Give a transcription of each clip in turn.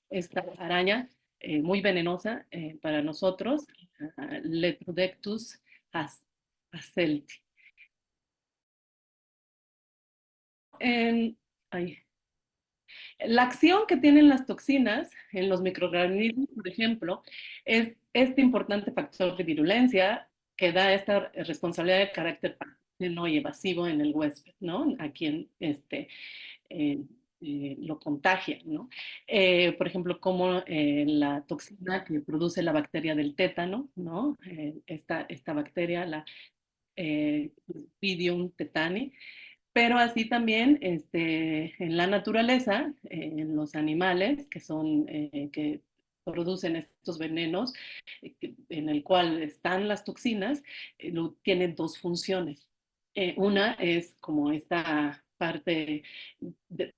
Esta araña muy venenosa para nosotros, Lepidopteris hasselti. En, ay, la acción que tienen las toxinas en los microorganismos, por ejemplo, es este importante factor de virulencia que da esta responsabilidad de carácter no y evasivo en el huésped, ¿no? A quien eh, lo contagia, ¿no? Por ejemplo, como la toxina que produce la bacteria del tétano, ¿no? Esta bacteria, la Clostridium tetani, pero así también en la naturaleza, en los animales que producen estos venenos, en el cual están las toxinas, tienen dos funciones. Una es como esta parte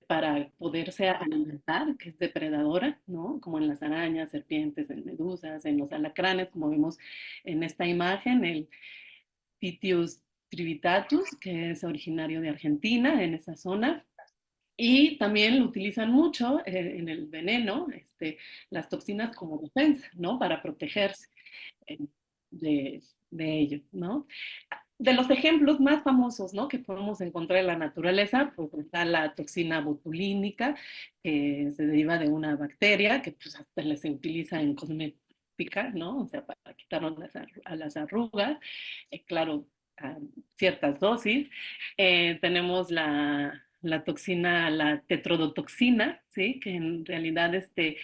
para poderse alimentar, que es depredadora, ¿no? Como en las arañas, serpientes, en medusas, en los alacranes, como vemos en esta imagen, el Titius trivitatus, que es originario de Argentina, en esa zona. Y también lo utilizan mucho en el veneno, las toxinas como defensa, ¿no? Para protegerse eh, de ello, ¿no? De los ejemplos más famosos, ¿no? Que podemos encontrar en la naturaleza, pues está la toxina botulínica, que se deriva de una bacteria, que pues hasta se utiliza en cosmética, ¿no? O sea, para quitar a las arrugas, claro, a ciertas dosis. Tenemos la toxina, la tetrodotoxina, ¿sí? Que en realidad se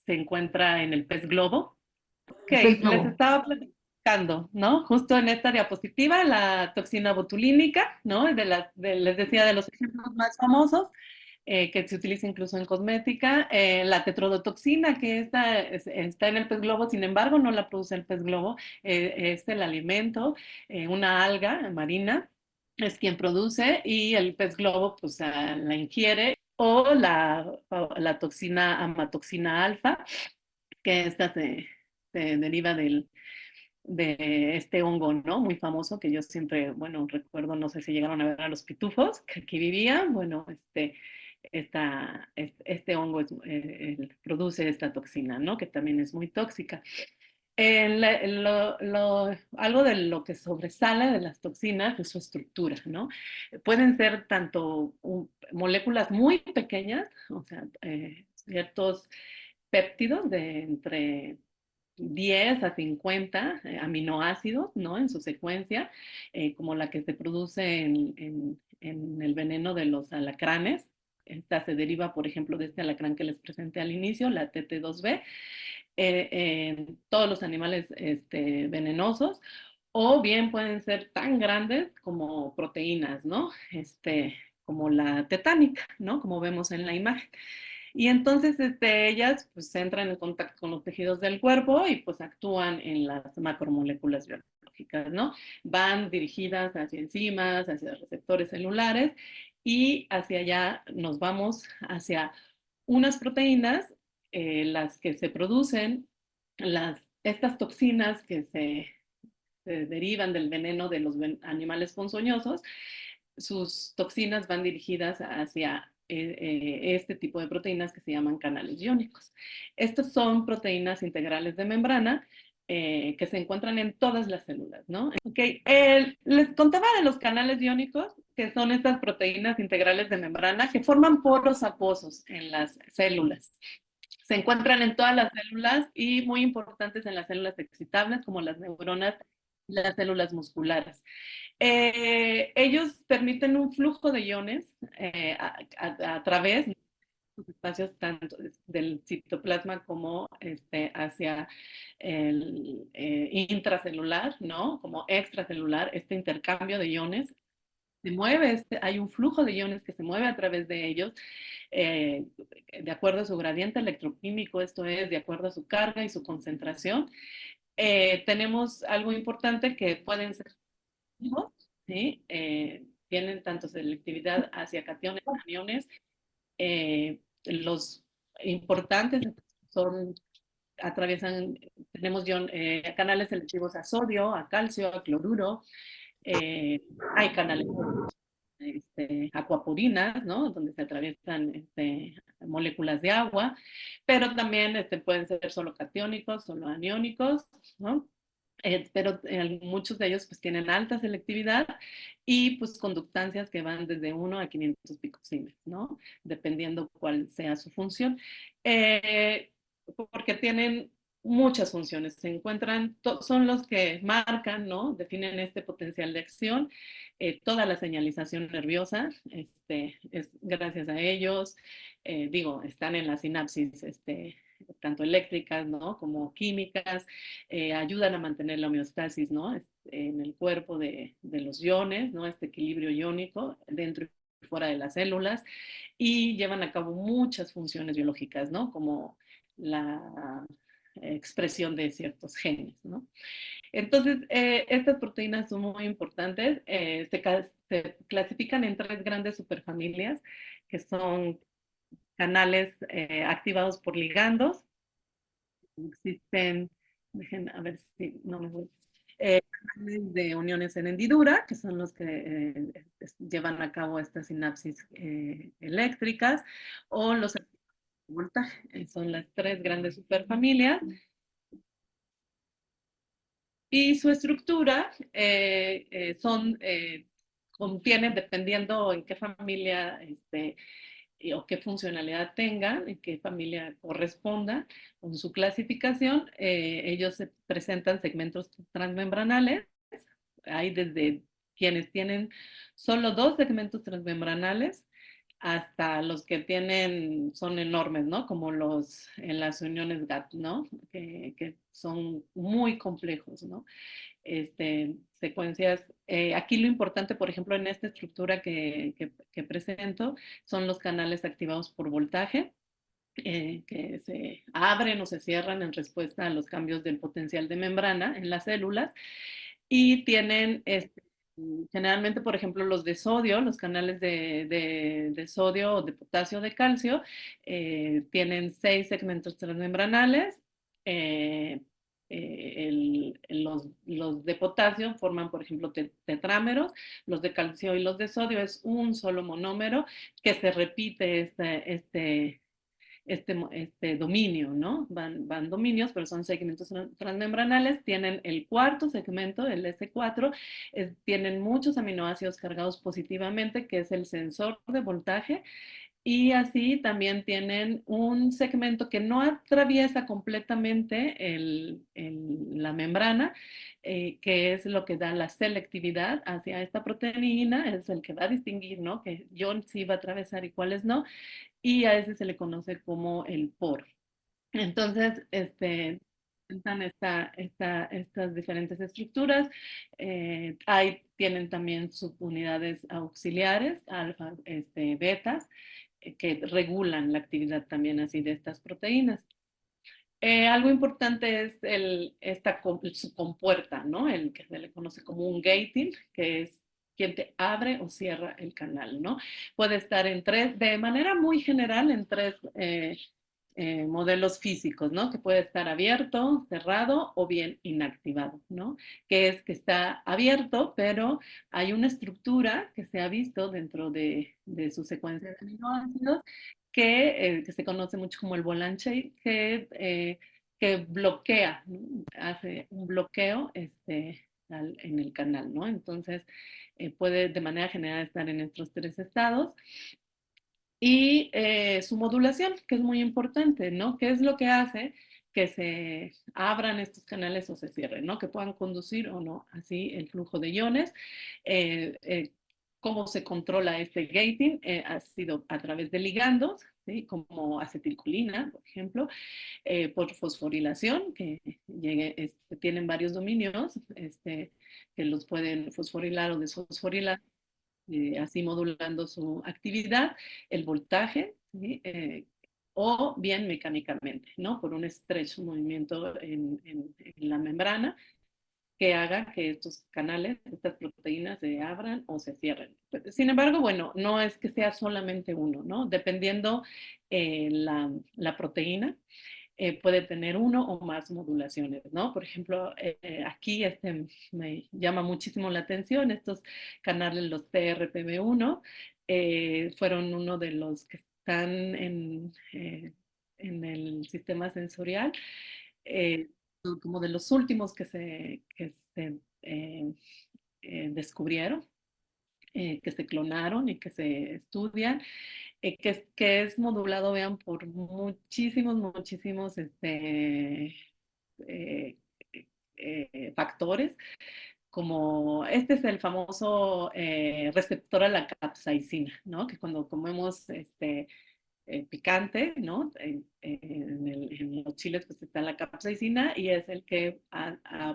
encuentra en el pez globo. Ok, El pez les globo. estaba platicando, ¿no? Justo en esta diapositiva, la toxina botulínica, ¿no? Les decía de los ejemplos más famosos, que se utiliza incluso en cosmética. La tetrodotoxina, que está en el pez globo, sin embargo, no la produce el pez globo, es el alimento, una alga marina, es quien produce, y el pez globo, pues, la ingiere, o la toxina amatoxina alfa, que esta se deriva de este hongo, ¿no? Muy famoso que yo siempre, bueno, recuerdo, no sé si llegaron a ver a los pitufos que aquí vivían, bueno, este hongo produce esta toxina, ¿no? Que también es muy tóxica. Algo de lo que sobresale de las toxinas es su estructura, ¿no? Pueden ser tanto moléculas muy pequeñas, o sea, ciertos péptidos de entre 10 a 50 aminoácidos, ¿no? En su secuencia, como la que se produce en el veneno de los alacranes. Esta se deriva, por ejemplo, de este alacrán que les presenté al inicio, la TT2B, en todos los animales venenosos, o bien pueden ser tan grandes como proteínas, ¿no? Como la tetánica, ¿no? Como vemos en la imagen. Y entonces ellas pues entran en contacto con los tejidos del cuerpo y pues actúan en las macromoléculas biológicas, ¿no? Van dirigidas hacia enzimas, hacia receptores celulares, y hacia allá nos vamos hacia unas proteínas, las que se producen, estas toxinas que se derivan del veneno de los animales ponzoñosos. Sus toxinas van dirigidas hacia este tipo de proteínas que se llaman canales iónicos. Estas son proteínas integrales de membrana, que se encuentran en todas las células, ¿no? Okay. Les contaba de los canales iónicos, que son estas proteínas integrales de membrana que forman poros acuosos en las células. Se encuentran en todas las células y muy importantes en las células excitables, como las neuronas y las células musculares. Ellos permiten un flujo de iones a través de los espacios tanto del citoplasma como hacia el intracelular, ¿no? Como extracelular, este intercambio de iones se mueve, hay un flujo de iones que se mueve a través de ellos, eh, de acuerdo a su gradiente electroquímico, esto es, de acuerdo a su carga y su concentración. Tenemos algo importante que pueden ser activos, ¿sí? Tienen tanto selectividad hacia cationes, aniones. Los importantes son, atraviesan, tenemos canales selectivos a sodio, a calcio, a cloruro. Hay canales acuaporinas, ¿no? Donde se atraviesan moléculas de agua, pero también pueden ser solo catiónicos, solo aniónicos, ¿no? Pero muchos de ellos pues tienen alta selectividad y pues conductancias que van desde 1 a 500 picosiemens, ¿no? Dependiendo cuál sea su función. Eh, Porque tienen muchas funciones, se encuentran, son los que marcan, ¿no? Definen este potencial de acción, toda la señalización nerviosa, es gracias a ellos, digo, están en la sinapsis, tanto eléctricas, ¿no? Como químicas, ayudan a mantener la homeostasis, ¿no? En el cuerpo de los iones, ¿no? Este equilibrio iónico dentro y fuera de las células y llevan a cabo muchas funciones biológicas, ¿no? Como la expresión de ciertos genes, ¿no? Entonces, estas proteínas son muy importantes. Se clasifican en tres grandes superfamilias, que son canales activados por ligandos. Existen, dejen a ver si no me voy. Canales de uniones en hendidura, que son los que llevan a cabo estas sinapsis eléctricas, o los voltaje. Son las tres grandes superfamilias. Y su estructura contiene, dependiendo en qué familia o qué funcionalidad tengan, en qué familia corresponda, con su clasificación, ellos se presentan segmentos transmembranales. Hay desde quienes tienen solo dos segmentos transmembranales hasta los que tienen, son enormes, ¿no? Como en las uniones GATT, ¿no? Que son muy complejos, ¿no? Secuencias. Aquí lo importante, por ejemplo, en esta estructura que presento, son los canales activados por voltaje, que se abren o se cierran en respuesta a los cambios del potencial de membrana en las células y tienen generalmente, por ejemplo, los de sodio, los canales de sodio o de potasio o de calcio, tienen 6 segmentos transmembranales. eh, los de potasio forman, por ejemplo, tetrámeros, los de calcio y los de sodio es un solo monómero que se repite este dominio, ¿no? Van dominios, pero son segmentos transmembranales, tienen el cuarto segmento, el S4, tienen muchos aminoácidos cargados positivamente, que es el sensor de voltaje, y así también tienen un segmento que no atraviesa completamente la membrana, que es lo que da la selectividad hacia esta proteína, es el que va a distinguir, ¿no? Que John sí va a atravesar y cuáles no, y a ese se le conoce como el poro. Entonces, presentan estas diferentes estructuras. Tienen también subunidades auxiliares, alfa, betas, que regulan la actividad también así de estas proteínas. Algo importante es su compuerta, ¿no? El que se le conoce como un gating, que es quien te abre o cierra el canal, ¿no? Puede estar de manera muy general, en tres modelos físicos, ¿no? Que puede estar abierto, cerrado o bien inactivado, ¿no? Que es que está abierto, pero hay una estructura que se ha visto dentro de su secuencia de aminoácidos que se conoce mucho como el Bolanche, que bloquea, ¿no? Hace un bloqueo en el canal, ¿no? Entonces, puede de manera general estar en estos tres estados. Y su modulación, que es muy importante, ¿no? ¿Qué es lo que hace que se abran estos canales o se cierren, ¿no? Que puedan conducir o no así el flujo de iones. Eh, eh, ¿Cómo se controla este gating? Ha sido a través de ligandos, ¿sí? Como acetilcolina, por ejemplo, por fosforilación, que tienen varios dominios que los pueden fosforilar o desfosforilar, así modulando su actividad, el voltaje, ¿sí? o bien mecánicamente, ¿no? Por un estrecho movimiento en la membrana que haga que estos canales, estas proteínas se abran o se cierren. Sin embargo, bueno, no es que sea solamente uno, ¿no? Dependiendo la proteína, puede tener uno o más modulaciones, ¿no? Por ejemplo, aquí me llama muchísimo la atención, estos canales, los TRPV1, fueron uno de los que están en el sistema sensorial, eh, como de los últimos que se descubrieron, que se clonaron y que se estudian, que es modulado, vean, por muchísimos eh, factores, como este es el famoso receptor a la capsaicina, ¿no? Que cuando comemos picante, ¿no? En los chiles pues está la capsaicina y es el que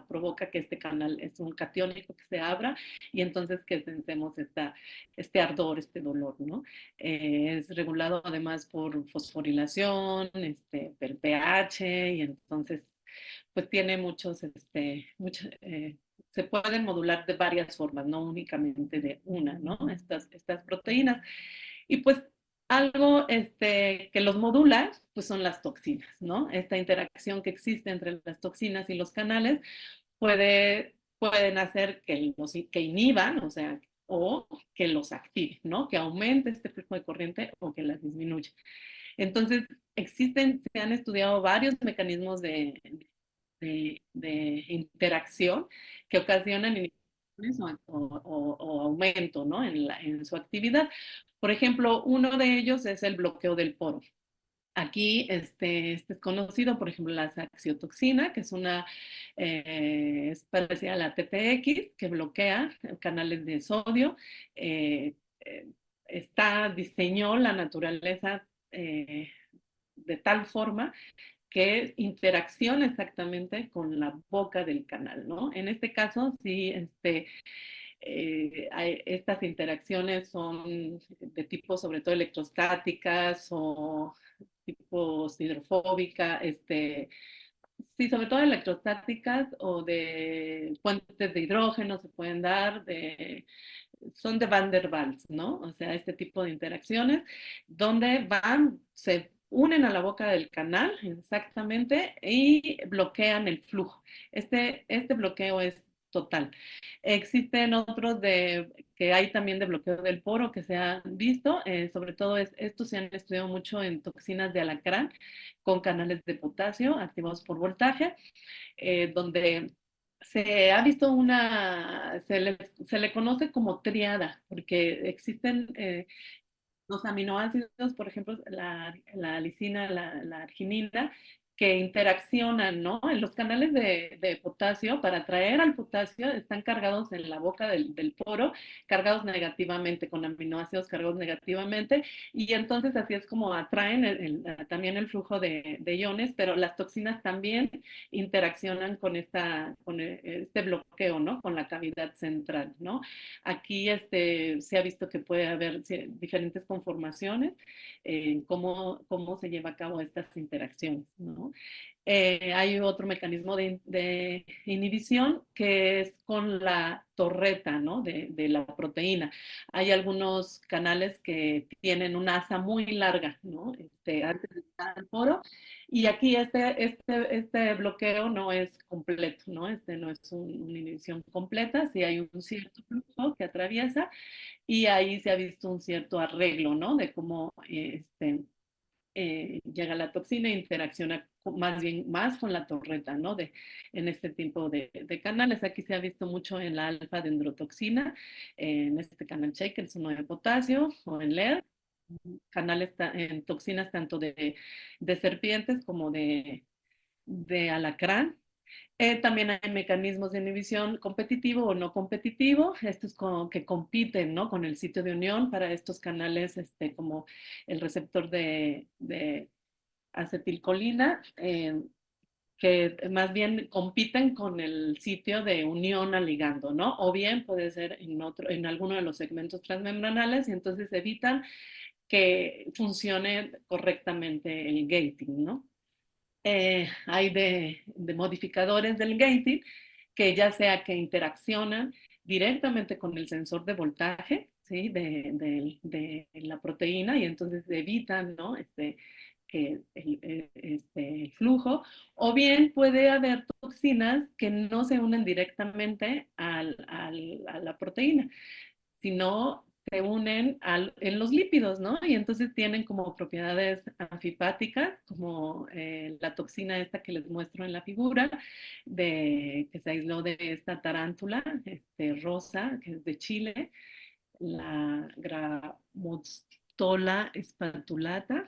provoca que este canal es un catiónico que se abra y entonces que sentemos este ardor, este dolor, ¿no? Es regulado además por fosforilación, el pH y entonces pues tiene se pueden modular de varias formas, no únicamente de una, ¿no? Estas proteínas. Y pues algo que los modula, pues son las toxinas, ¿no? Esta interacción que existe entre las toxinas y los canales pueden hacer que inhiban, o sea, o que los active, ¿no? Que aumente este flujo de corriente o que las disminuya. Entonces, se han estudiado varios mecanismos de interacción que ocasionan inhibiciones o aumento, ¿no? En su actividad. Por ejemplo, uno de ellos es el bloqueo del poro. Aquí es conocido, por ejemplo, la saxitoxina, que es parecida a la TPX, que bloquea canales de sodio. Eh, eh, diseñó la naturaleza de tal forma que interacciona exactamente con la boca del canal, ¿no? En este caso, sí, estas interacciones son de tipo sobre todo electrostáticas o tipo hidrofóbica, sí, sobre todo electrostáticas o de puentes de hidrógeno se pueden dar, son de Van der Waals, ¿no? O sea, este tipo de interacciones donde se unen a la boca del canal exactamente y bloquean el flujo. Este bloqueo es total. Existen otros que hay también de bloqueo del poro que se han visto, sobre todo estos se han estudiado mucho en toxinas de alacrán con canales de potasio activados por voltaje, donde se ha visto se le conoce como triada, porque existen los aminoácidos, por ejemplo, la lisina, la arginina, que interaccionan, ¿no? En los canales de potasio, para atraer al potasio, están cargados en la boca del poro, cargados negativamente, con aminoácidos cargados negativamente, y entonces así es como atraen también el flujo de iones, pero las toxinas también interaccionan con este bloqueo, ¿no? Con la cavidad central, ¿no? Aquí se ha visto que puede haber diferentes conformaciones en cómo se lleva a cabo estas interacciones, ¿no? Hay otro mecanismo de inhibición que es con la torreta, ¿no? De la proteína. Hay algunos canales que tienen una asa muy larga, ¿no? Antes de llegar al poro. Y aquí este bloqueo no es completo, ¿no? No es una inhibición completa, sí hay un cierto flujo que atraviesa y ahí se ha visto un cierto arreglo, ¿no? De cómo llega la toxina e interacciona más bien más con la torreta, ¿no? En este tipo de canales. Aquí se ha visto mucho en la alfa-dendrotoxina, en este canal Shaker, el 1 de potasio o en LED, canales en toxinas tanto de serpientes como de alacrán. También hay mecanismos de inhibición competitivo o no competitivo, estos que compiten, ¿no? Con el sitio de unión para estos canales, como el receptor de acetilcolina, que más bien compiten con el sitio de unión al ligando, ¿no? O bien puede ser en alguno de los segmentos transmembranales y entonces evitan que funcione correctamente el gating, ¿no? Hay de modificadores del gating que ya sea que interaccionan directamente con el sensor de voltaje, ¿sí? De la proteína y entonces evitan, ¿no? Que el flujo, o bien puede haber toxinas que no se unen directamente a la proteína, sino se unen en los lípidos, ¿no? Y entonces tienen como propiedades anfipáticas, como la toxina esta que les muestro en la figura, que se aisló de esta tarántula rosa, que es de Chile, la Grammostola spatulata.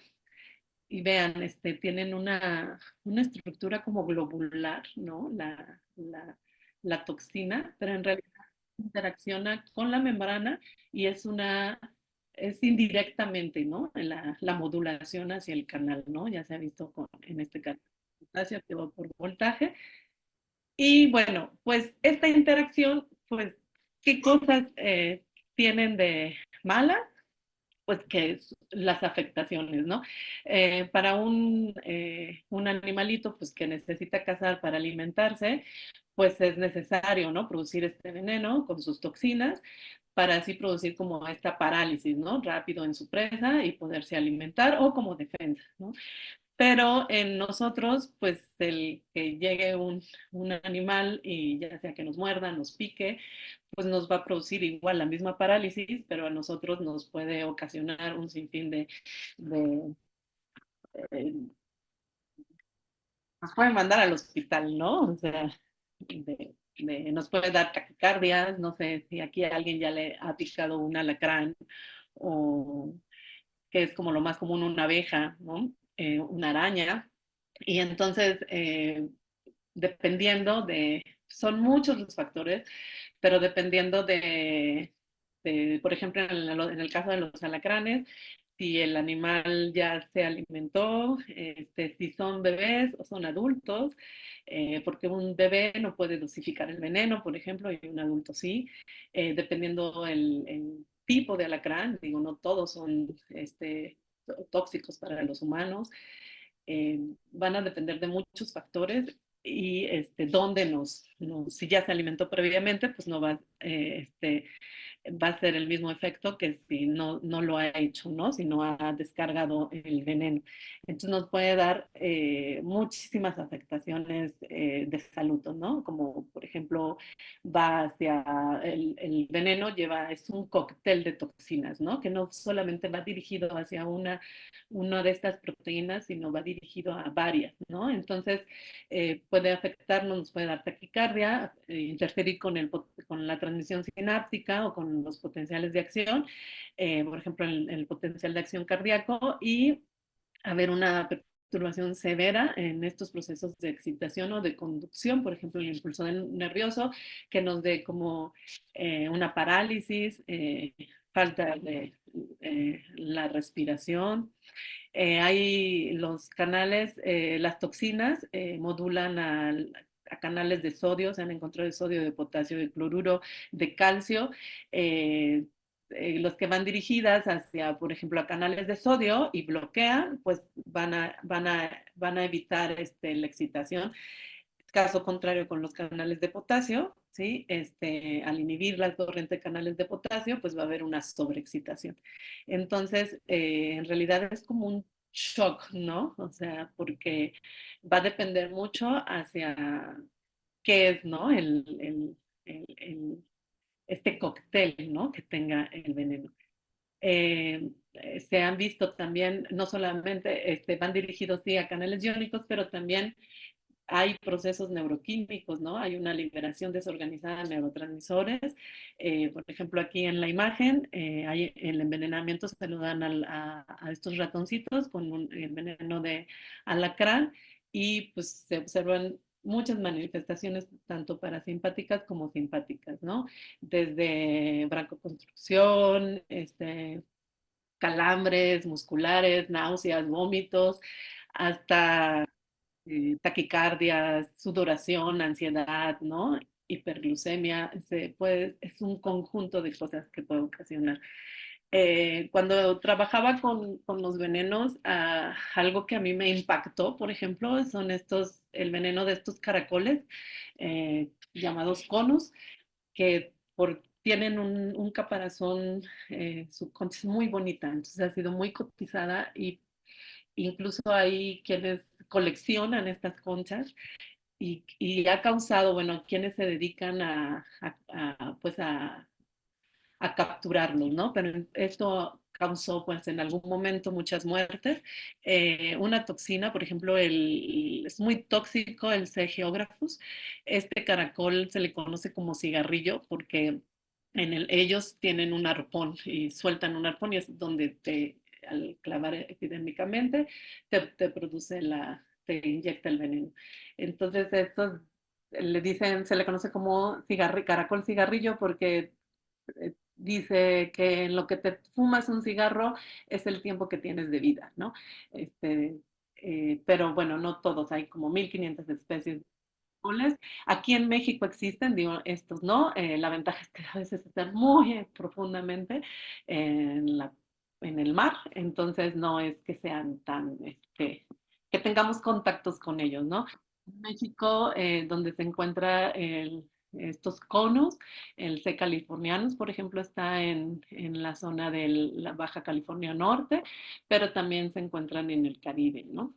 Y vean, tienen una estructura como globular, ¿no? La toxina, pero en realidad interacciona con la membrana y es indirectamente, ¿no? La modulación hacia el canal, ¿no? Ya se ha visto en este caso, potasio activado por voltaje. Y bueno, pues esta interacción, pues, ¿qué cosas tienen de malas? Pues que es las afectaciones, ¿no? Para un animalito pues que necesita cazar para alimentarse, pues es necesario, ¿no? Producir este veneno con sus toxinas para así producir como esta parálisis, ¿no? Rápido en su presa y poderse alimentar o como defensa, ¿no? Pero en nosotros, pues el que llegue un animal y ya sea que nos muerda, nos pique, pues nos va a producir igual la misma parálisis, pero a nosotros nos puede ocasionar un sinfín de eh, nos puede mandar al hospital, ¿no? O sea, nos puede dar taquicardias, no sé si aquí a alguien ya le ha picado un alacrán o que es como lo más común una abeja, ¿no? Una araña. Y entonces, dependiendo son muchos los factores, pero dependiendo por ejemplo, en el caso de los alacranes, si el animal ya se alimentó, si son bebés o son adultos, porque un bebé no puede dosificar el veneno, por ejemplo, y un adulto sí, dependiendo el tipo de alacrán, digo, no todos son tóxicos para los humanos, van a depender de muchos factores y dónde si ya se alimentó previamente, pues no va, va a ser el mismo efecto que si no lo ha hecho, ¿no? Si no ha descargado el veneno. Entonces nos puede dar muchísimas afectaciones de salud, ¿no? Como por ejemplo va hacia el veneno, es un cóctel de toxinas, ¿no? Que no solamente va dirigido hacia una de estas proteínas, sino va dirigido a varias, ¿no? Entonces puede afectarnos, nos puede dar taquicardia, interferir con la transmisión sináptica o con los potenciales de acción, por ejemplo, el potencial de acción cardíaco y haber una perturbación severa en estos procesos de excitación o de conducción, por ejemplo, el impulso nervioso, que nos dé como una parálisis, falta de la respiración. Hay los canales, las toxinas modulan a canales de sodio, se han encontrado de sodio, de potasio, de cloruro, de calcio, eh, los que van dirigidas hacia, por ejemplo, a canales de sodio y bloquean, pues van a evitar la excitación. Caso contrario con los canales de potasio, ¿sí? Al inhibir la corriente de canales de potasio, pues va a haber una sobreexcitación. Entonces, en realidad es como un shock, ¿no? O sea, porque va a depender mucho hacia qué es, ¿no? Este cóctel, ¿no? Que tenga el veneno. Se han visto también, no solamente van dirigidos sí a canales iónicos, pero también hay procesos neuroquímicos, ¿no? Hay una liberación desorganizada de neurotransmisores. Por ejemplo, aquí en la imagen, hay el envenenamiento se lo dan a estos ratoncitos con el veneno de alacrán y pues se observan muchas manifestaciones tanto parasimpáticas como simpáticas, ¿no? Desde broncoconstricción, calambres musculares, náuseas, vómitos, hasta taquicardias, sudoración, ansiedad, ¿no? Hiperglucemia, es un conjunto de cosas que puede ocasionar. Cuando trabajaba con los venenos, algo que a mí me impactó, por ejemplo, son el veneno de estos caracoles llamados conus, que tienen un caparazón, su concha es muy bonita, entonces ha sido muy cotizada y incluso hay quienes coleccionan estas conchas y ha causado, bueno, quienes se dedican pues a capturarlos, ¿no? Pero esto causó, pues, en algún momento muchas muertes. Una toxina, por ejemplo, es muy tóxico el C. geographus. Este caracol se le conoce como cigarrillo porque ellos tienen un arpón y sueltan un arpón y es donde al clavar epidérmicamente, te produce te inyecta el veneno. Entonces, estos se le conoce como caracol cigarrillo porque dice que en lo que te fumas un cigarro es el tiempo que tienes de vida, ¿no? Este, pero bueno, no todos, hay como 1500 especies de caracoles. Aquí en México existen, digo, estos no. La ventaja es que a veces están muy profundamente en en el mar, entonces no es que sean que tengamos contactos con ellos, ¿no? En México, donde se encuentra estos conos, el C. californianus, por ejemplo, está en la zona de la Baja California Norte, pero también se encuentran en el Caribe, ¿no?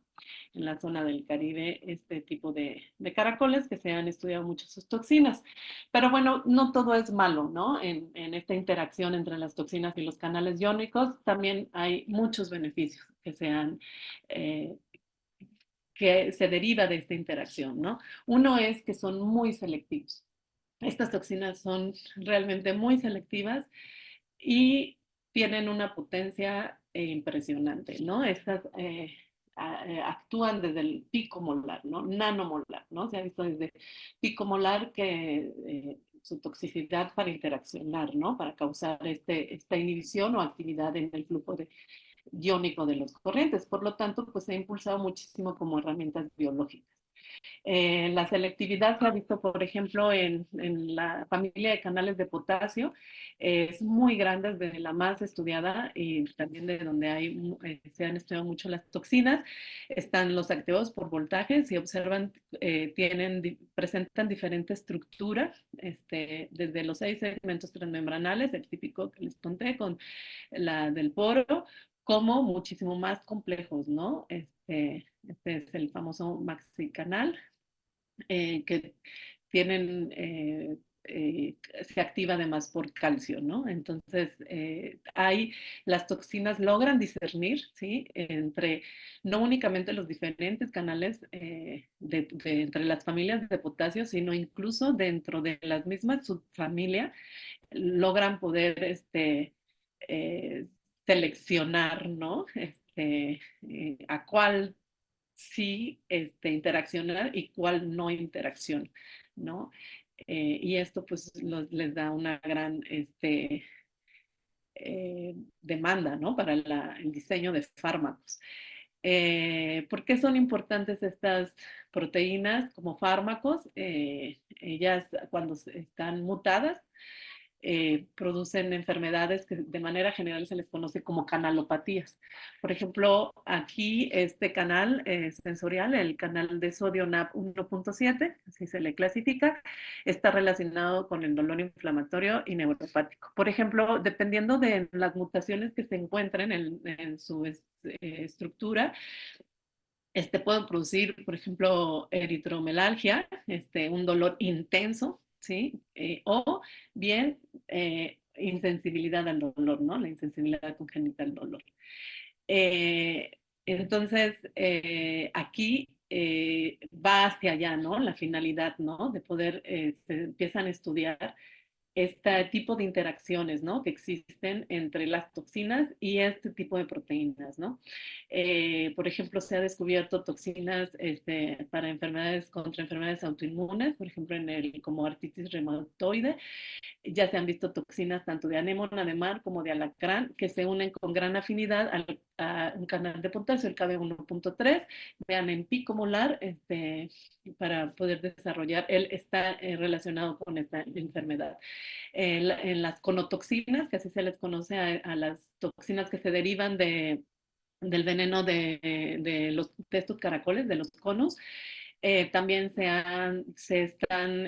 En la zona del Caribe, este tipo de caracoles que se han estudiado mucho sus toxinas. Pero bueno, no todo es malo, ¿no? En esta interacción entre las toxinas y los canales iónicos también hay muchos beneficios eh, que se deriva de esta interacción, ¿no? Uno es que son muy selectivos. Estas toxinas son realmente muy selectivas y tienen una potencia impresionante, ¿no? Actúan desde el picomolar, ¿no? Nanomolar, ¿no? Se ha visto desde picomolar que su toxicidad para interaccionar, ¿no? Para causar esta inhibición o actividad en el flujo iónico de los corrientes. Por lo tanto, pues se ha impulsado muchísimo como herramientas biológicas. La selectividad se ha visto, por ejemplo, en la familia de canales de potasio. Es muy grande, es de la más estudiada y también de donde se han estudiado mucho las toxinas. Están los activados por voltaje, si observan, presentan diferente estructura, desde los 6 segmentos transmembranales, el típico que les conté, con la del poro, como muchísimo más complejos, ¿no? Este es el famoso maxicanal, que tienen, se activa además por calcio, ¿no? Entonces, las toxinas logran discernir, ¿sí? No únicamente los diferentes canales entre las familias de potasio, sino incluso dentro de las mismas subfamilias, logran poder eh, seleccionar, ¿no? A cuál sí interaccionar y cuál no interacción, ¿no? Y esto pues les da una gran demanda, ¿no? Para el diseño de fármacos. ¿Por qué son importantes estas proteínas como fármacos? Ellas cuando están mutadas producen enfermedades que de manera general se les conoce como canalopatías. Por ejemplo, aquí este canal sensorial, el canal de sodio NAP 1.7, así se le clasifica, está relacionado con el dolor inflamatorio y neuropático. Por ejemplo, dependiendo de las mutaciones que se encuentren en su estructura, pueden producir, por ejemplo, eritromelalgia, un dolor intenso, ¿sí? O bien insensibilidad al dolor, ¿no? La insensibilidad congénita al dolor. Entonces, aquí va hacia allá, ¿no? La finalidad, ¿no? De poder, se empiezan a estudiar este tipo de interacciones, ¿no? Que existen entre las toxinas y este tipo de proteínas, ¿no? Por ejemplo, se ha descubierto toxinas contra enfermedades autoinmunes, por ejemplo, como artritis reumatoide. Ya se han visto toxinas tanto de anémona de mar como de alacrán que se unen con gran afinidad a un canal de potasio, el KB1.3. Vean en pico molar, para poder desarrollar, él está relacionado con esta enfermedad. en las conotoxinas, que así se les conoce a las toxinas que se derivan del veneno de estos caracoles, de los conos. También se están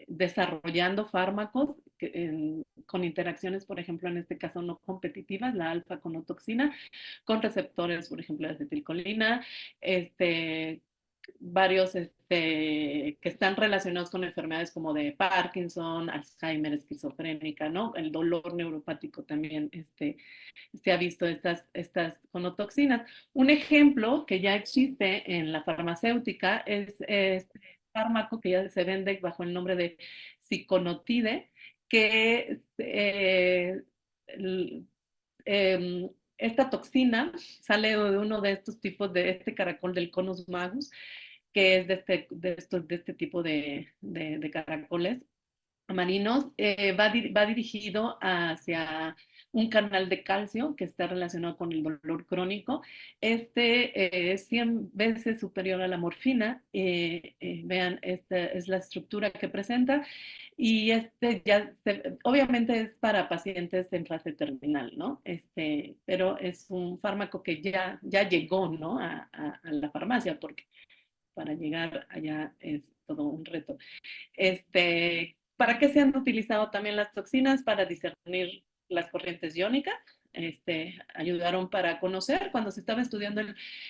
desarrollando fármacos con interacciones, por ejemplo, en este caso no competitivas, la alfa-conotoxina, con receptores, por ejemplo, de acetilcolina, este, varios que están relacionados con enfermedades como de Parkinson, Alzheimer, esquizofrénica, ¿no? El dolor neuropático también se ha visto estas conotoxinas. Un ejemplo que ya existe en la farmacéutica es este fármaco que ya se vende bajo el nombre de Ciconotide, que esta toxina sale de uno de estos tipos de este caracol del Conus magus, que es de este tipo de caracoles marinos, va dirigido hacia un canal de calcio que está relacionado con el dolor crónico. Es 100 veces superior a la morfina. Vean, esta es la estructura que presenta. Y obviamente es para pacientes en fase terminal, ¿no? Pero es un fármaco que ya llegó, ¿no? A la farmacia, porque para llegar allá es todo un reto. ¿Para qué se han utilizado también las toxinas? Para discernir las corrientes iónicas. Ayudaron para conocer cuando se estaba estudiando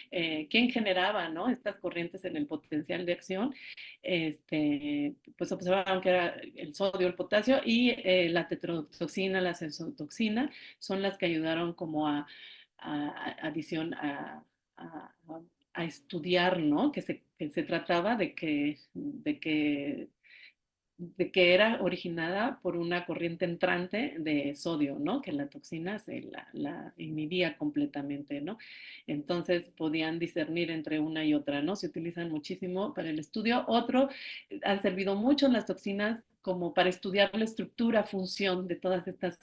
quién generaba, ¿no? Estas corrientes en el potencial de acción. Pues observaron que era el sodio, el potasio y la tetrodotoxina, la sensotoxina son las que ayudaron como adición a, a estudiar, ¿no? Que se trataba de que era originada por una corriente entrante de sodio, ¿no? Que la toxina la inhibía completamente, ¿no? Entonces podían discernir entre una y otra, ¿no? Se utilizan muchísimo para el estudio. Otro, han servido mucho las toxinas como para estudiar la estructura, función de todas estas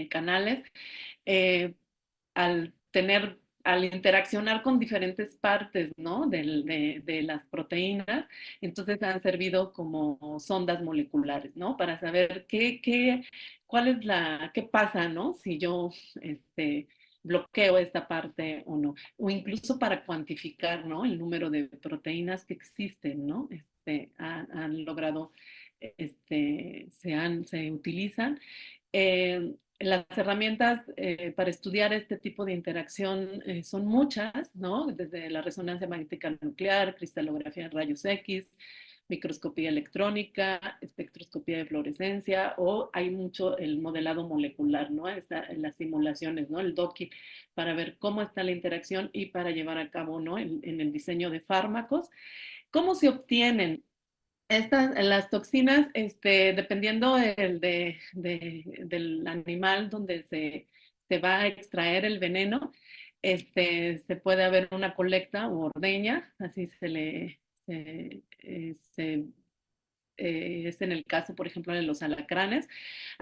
canales. Eh, al interaccionar con diferentes partes, ¿no? De las proteínas, entonces han servido como sondas moleculares, ¿no? Para saber qué pasa, ¿no? Si yo bloqueo esta parte o no. O incluso para cuantificar, ¿no? El número de proteínas que existen, ¿no? Han logrado, se utilizan. Las herramientas para estudiar este tipo de interacción son muchas, ¿no? Desde la resonancia magnética nuclear, cristalografía en rayos X, microscopía electrónica, espectroscopía de fluorescencia, o hay mucho el modelado molecular, ¿no? En las simulaciones, ¿no? El DOCI, para ver cómo está la interacción y para llevar a cabo, ¿no? En el diseño de fármacos. ¿Cómo se obtienen? Las toxinas, dependiendo del animal donde se va a extraer el veneno, se puede haber una colecta u ordeña, así es en el caso, por ejemplo, de los alacranes.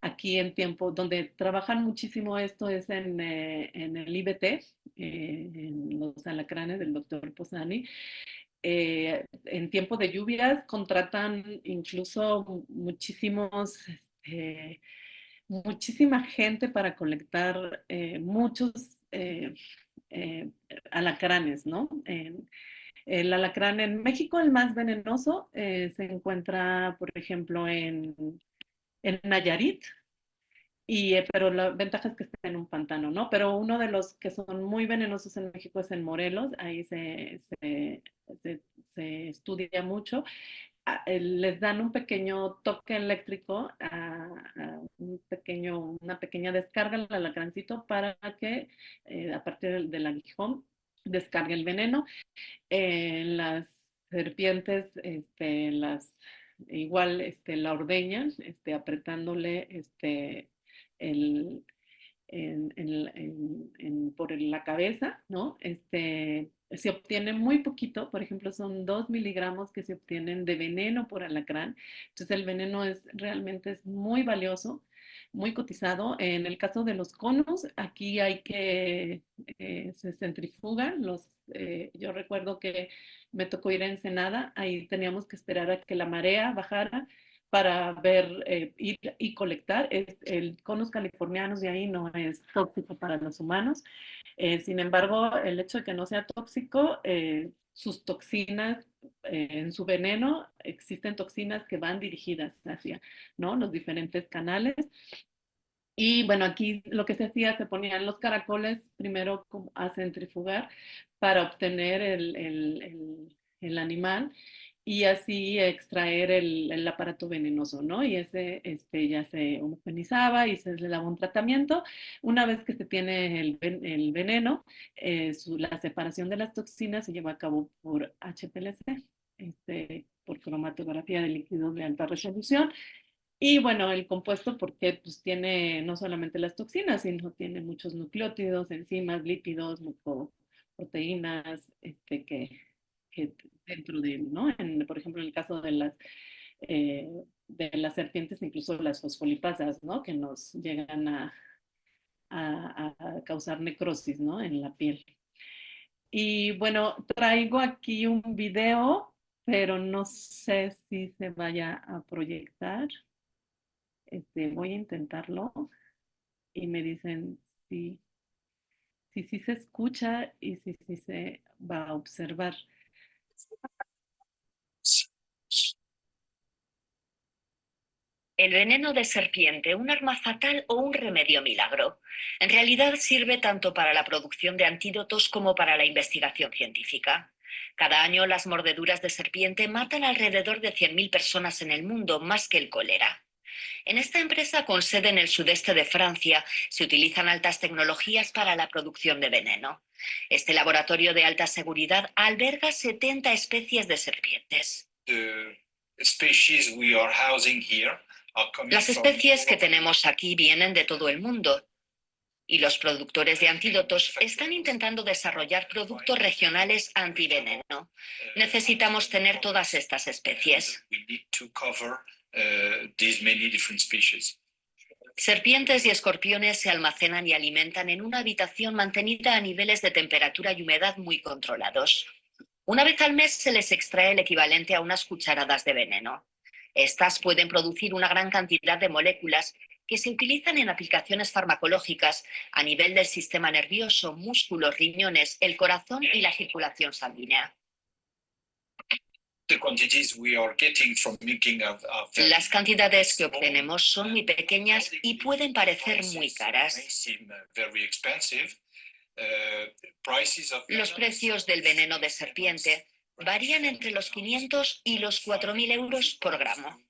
Aquí en tiempo, donde trabajan muchísimo esto es en el IBT, en los alacranes del doctor Posani. En tiempo de lluvias contratan incluso muchísima gente para colectar muchos eh, eh, alacranes, ¿no? El alacrán en México, el más venenoso, se encuentra, por ejemplo, en Nayarit, pero la ventaja es que está en un pantano, ¿no? Pero uno de los que son muy venenosos en México es en Morelos, ahí se, se estudia mucho. Les dan un pequeño toque eléctrico, una pequeña descarga al alacrancito para que a partir del aguijón descargue el veneno. Las serpientes, igual la ordeñan, apretándole el, por la cabeza, ¿no? Se obtiene muy poquito, por ejemplo, son 2 miligramos que se obtienen de veneno por alacrán. Entonces el veneno realmente es muy valioso, muy cotizado. En el caso de los conos, aquí se centrifugan. Yo recuerdo que me tocó ir a Ensenada, ahí teníamos que esperar a que la marea bajara para ver, ir y colectar. El Conus californianus de ahí no es tóxico para los humanos. Sin embargo, el hecho de que no sea tóxico, sus toxinas, en su veneno, existen toxinas que van dirigidas hacia, ¿no?, los diferentes canales. Y bueno, aquí lo que se hacía, se ponían los caracoles primero a centrifugar para obtener el animal y así extraer el aparato venenoso, ¿no? Y ese ya se homogenizaba y se le daba un tratamiento. Una vez que se tiene el veneno, la separación de las toxinas se lleva a cabo por HPLC, por cromatografía de líquidos de alta resolución. Y bueno, el compuesto porque pues tiene no solamente las toxinas, sino tiene muchos nucleótidos, enzimas, lípidos, proteínas, que dentro de él, ¿no? Por ejemplo, en el caso eh, de las serpientes, incluso las fosfolipasas, ¿no?, que nos llegan a causar necrosis, ¿no?, en la piel. Y bueno, traigo aquí un video, pero no sé si se vaya a proyectar. Voy a intentarlo y me dicen si sí se escucha y si se va a observar. El veneno de serpiente, un arma fatal o un remedio milagro. En realidad sirve tanto para la producción de antídotos como para la investigación científica. Cada año las mordeduras de serpiente matan alrededor de 100.000 personas en el mundo, más que el cólera. En esta empresa, con sede en el sudeste de Francia, se utilizan altas tecnologías para la producción de veneno. Este laboratorio de alta seguridad alberga 70 especies de serpientes. Las especies que tenemos aquí vienen de todo el mundo y los productores de antídotos están intentando desarrollar productos regionales antiveneno. Necesitamos tener todas estas especies. Serpientes y escorpiones se almacenan y alimentan en una habitación mantenida a niveles de temperatura y humedad muy controlados. Una vez al mes se les extrae el equivalente a unas cucharadas de veneno. Estas pueden producir una gran cantidad de moléculas que se utilizan en aplicaciones farmacológicas a nivel del sistema nervioso, músculos, riñones, el corazón y la circulación sanguínea. Las cantidades que obtenemos son muy pequeñas y pueden parecer muy caras. Los precios del veneno de serpiente varían entre los 500 y los 4.000 euros por gramo.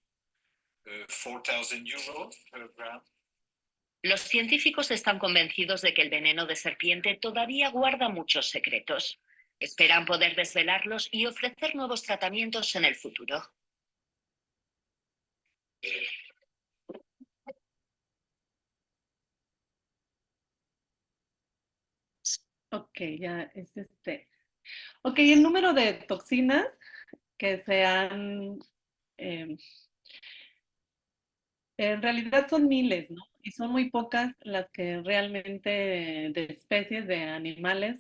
Los científicos están convencidos de que el veneno de serpiente todavía guarda muchos secretos. Esperan poder desvelarlos y ofrecer nuevos tratamientos en el futuro. Ok, ya es Ok, el número de toxinas que se han en realidad son miles, ¿no? Y son muy pocas las que realmente de especies de animales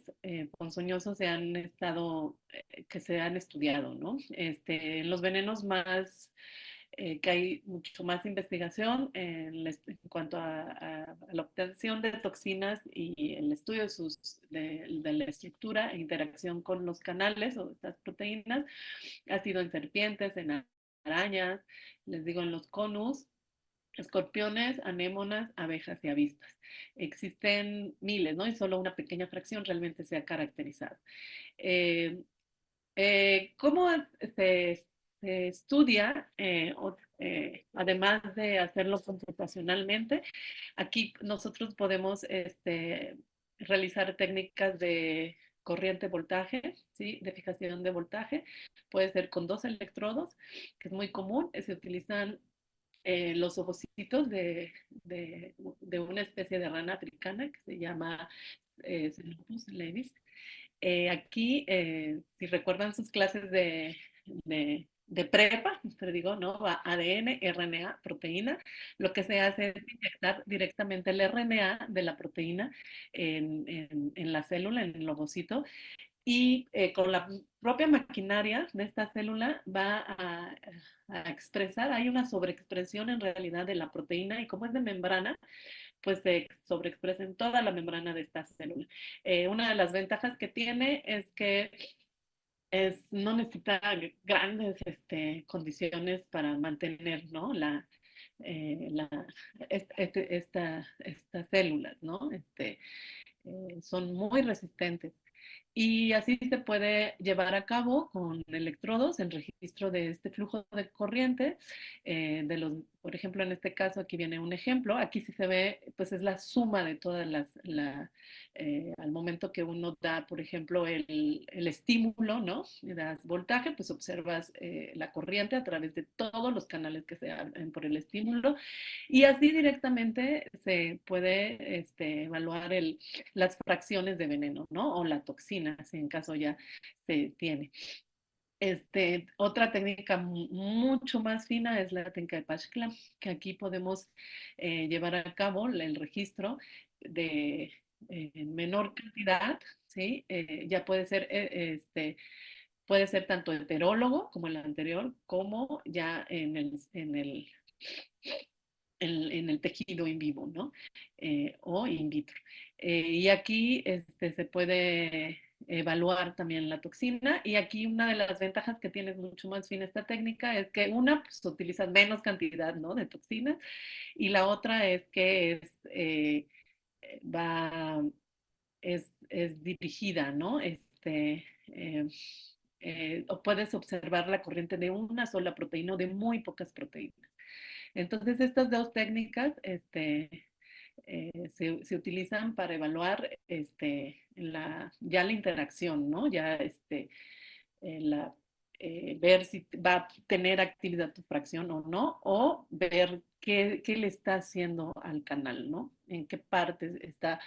ponzoñosos que se han estudiado, ¿no? Los venenos más, que hay mucho más investigación en cuanto a la obtención de toxinas y el estudio de la estructura e interacción con los canales o estas proteínas, ha sido en serpientes, en arañas, les digo, en los conus, escorpiones, anémonas, abejas y avispas. Existen miles, ¿no? Y solo una pequeña fracción realmente se ha caracterizado. Eh, ¿Cómo se estudia, además de hacerlo computacionalmente? Aquí nosotros podemos realizar técnicas de corriente voltaje, ¿sí?, de fijación de voltaje. Puede ser con 2 electrodos, que es muy común. Se utilizan los ovocitos de una especie de rana africana que se llama Xenopus levis. Aquí, si recuerdan sus clases de prepa, te digo, ¿no? ADN, RNA, proteína. Lo que se hace es inyectar directamente el RNA de la proteína en la célula, en el ovocito, y con la propia maquinaria de esta célula va a expresar, hay una sobreexpresión en realidad de la proteína y como es de membrana, pues se sobreexpresa en toda la membrana de esta célula. Una de las ventajas que tiene es que no necesita grandes condiciones para mantener, ¿no? La, estas células, ¿no? Son muy resistentes. Y así se puede llevar a cabo con electrodos el registro de este flujo de corriente. Por ejemplo, en este caso, aquí viene un ejemplo. Aquí sí se ve, pues es la suma de todas al momento que uno da, por ejemplo, el estímulo, ¿no? Y das voltaje, pues observas la corriente a través de todos los canales que se abren por el estímulo. Y así directamente se puede evaluar las fracciones de veneno, ¿no? O la toxina, si en caso ya se tiene. Otra técnica mucho más fina es la técnica de Pashklam, que aquí podemos llevar a cabo el registro de menor cantidad, ¿sí? Ya puede ser tanto heterólogo como el anterior, como ya en el tejido in vivo, ¿no? O in vitro. Y aquí se puede evaluar también la toxina y aquí una de las ventajas que tiene mucho más fina esta técnica es que una, pues utilizas menos cantidad, ¿no? De toxina y la otra es que va, es dirigida, ¿no? O puedes observar la corriente de una sola proteína o de muy pocas proteínas. Entonces, estas dos técnicas se utilizan para evaluar ya la interacción, ¿no? Ya ver si va a tener actividad tu fracción o no, o ver qué le está haciendo al canal, ¿no? En qué parte está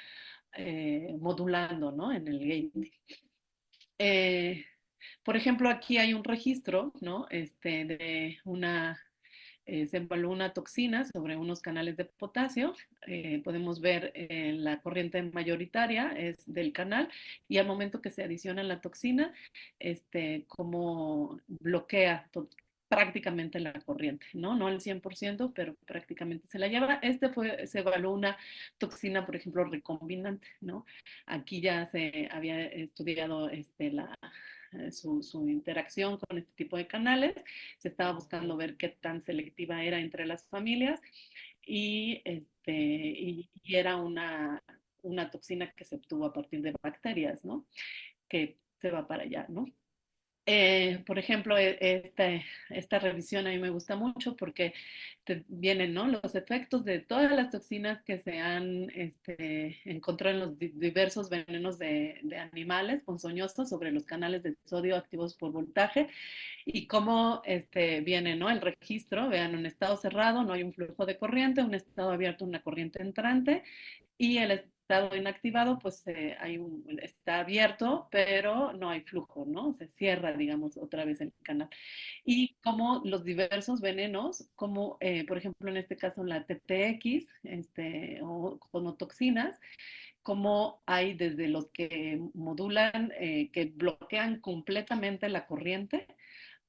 modulando, ¿no? En el gating. Eh, por ejemplo, aquí hay un registro, ¿no? Se evaluó una toxina sobre unos canales de potasio. Podemos ver la corriente mayoritaria es del canal y al momento que se adiciona la toxina, cómo bloquea prácticamente la corriente, ¿no? No al 100%, pero prácticamente se la lleva. Se evaluó una toxina, por ejemplo, recombinante, ¿no? Aquí ya se había estudiado su interacción con este tipo de canales, se estaba buscando ver qué tan selectiva era entre las familias y era una toxina que se obtuvo a partir de bacterias, ¿no? Que se va para allá, ¿no? Por ejemplo, esta revisión a mí me gusta mucho porque vienen, ¿no? Los efectos de todas las toxinas que se han encontrado en los diversos venenos de animales ponzoñosos sobre los canales de sodio activos por voltaje y cómo viene, ¿no? El registro, vean, un estado cerrado, no hay un flujo de corriente, un estado abierto, una corriente entrante, y el estado inactivado, pues está abierto, pero no hay flujo, ¿no? Se cierra, digamos, otra vez el canal. Y como los diversos venenos, como por ejemplo en este caso la TTX, o toxinas, como hay desde los que modulan, que bloquean completamente la corriente,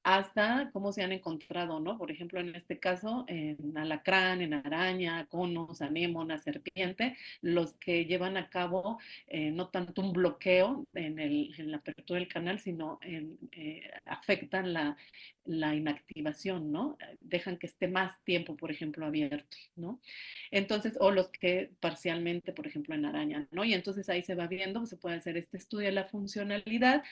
hasta cómo se han encontrado, ¿no? Por ejemplo, en este caso, en alacrán, en araña, conos, anémona, serpiente, los que llevan a cabo no tanto un bloqueo en la apertura del canal, sino afectan la inactivación, ¿no? Dejan que esté más tiempo, por ejemplo, abierto, ¿no? Entonces, o los que parcialmente, por ejemplo, en araña, ¿no? Y entonces ahí se va viendo, se puede hacer este estudio de la funcionalidad.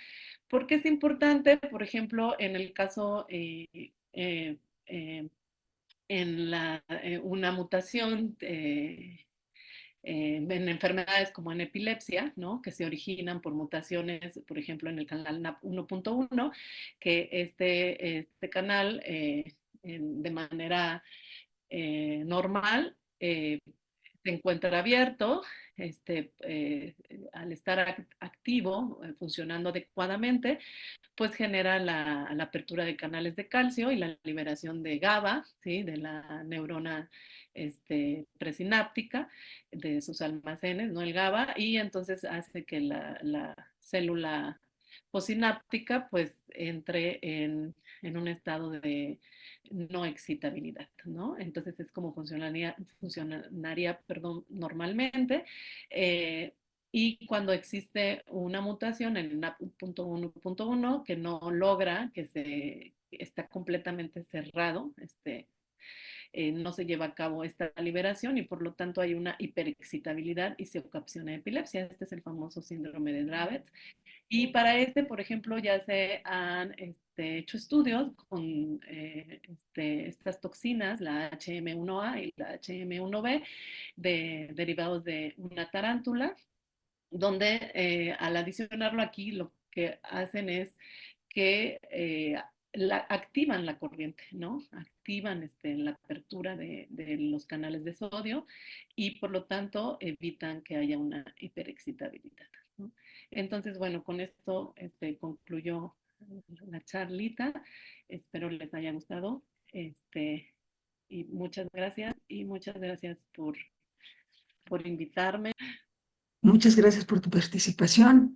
¿Por qué es importante? Por ejemplo, en el caso, eh, una mutación en enfermedades como en epilepsia, ¿no? Que se originan por mutaciones, por ejemplo, en el canal NAP 1.1, que este canal de manera normal se encuentra abierto, al estar activo, funcionando adecuadamente, pues genera la apertura de canales de calcio y la liberación de GABA, ¿sí? De la neurona presináptica, de sus almacenes, ¿no? El GABA, y entonces hace que la célula postsináptica, pues entre en un estado de no excitabilidad, ¿no? Entonces es como funcionaría, perdón, normalmente. eh, y cuando existe una mutación en NAP1.1.1 que no logra, está completamente cerrado, no se lleva a cabo esta liberación y por lo tanto hay una hiperexcitabilidad y se ocasiona epilepsia. Este es el famoso síndrome de Dravet. Y para por ejemplo, ya se han hecho estudios con estas toxinas, la HM1A y la HM1B, derivados de una tarántula, donde al adicionarlo aquí lo que hacen es que activan la corriente, ¿no? Activan la apertura de los canales de sodio y por lo tanto evitan que haya una hiperexcitabilidad, ¿no? Entonces, bueno, con esto concluyó la charlita. Espero les haya gustado. Y muchas gracias por invitarme. Muchas gracias por tu participación.